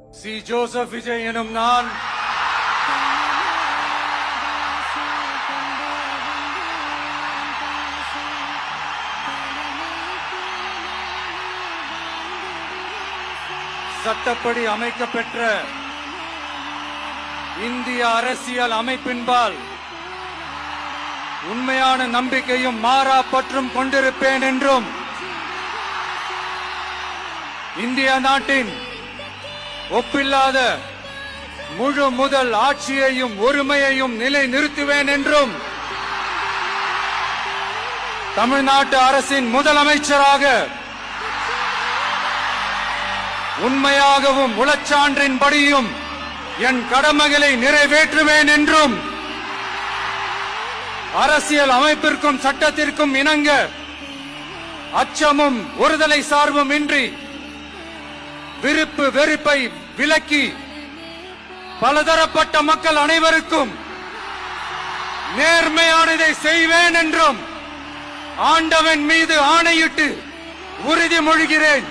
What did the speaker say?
C Joseph Vijay எனும் நான் சட்டப்படி அமைக்கப்பெற்ற இந்திய அரசியல் அமைப்பின்பால் உண்மையான நம்பிக்கையும் மாறா பற்றும் கொண்டிருப்பேன் என்றும் இந்திய நாட்டின் ஒப்பில்லாத முழு முதல் ஆட்சியையும் ஒருமையையும் நிலை நிறுத்துவேன் என்றும் தமிழ்நாட்டு அரசின் முதலமைச்சராக உண்மையாகவும் உளச்சான்றின்படியும் என் கடமைகளை நிறைவேற்றுவேன் என்றும் அரசியல் அமைப்பிற்கும் சட்டத்திற்கும் இணங்க அச்சமும் ஒருதலை சார்பும் இன்றி விருப்பு வெறுப்பை விலக்கி பலதரப்பட்ட மக்கள் அனைவருக்கும் நேர்மையானதை செய்வேன் என்றும் ஆண்டவன் மீது ஆணையிட்டு உறுதிமொழிகிறேன்.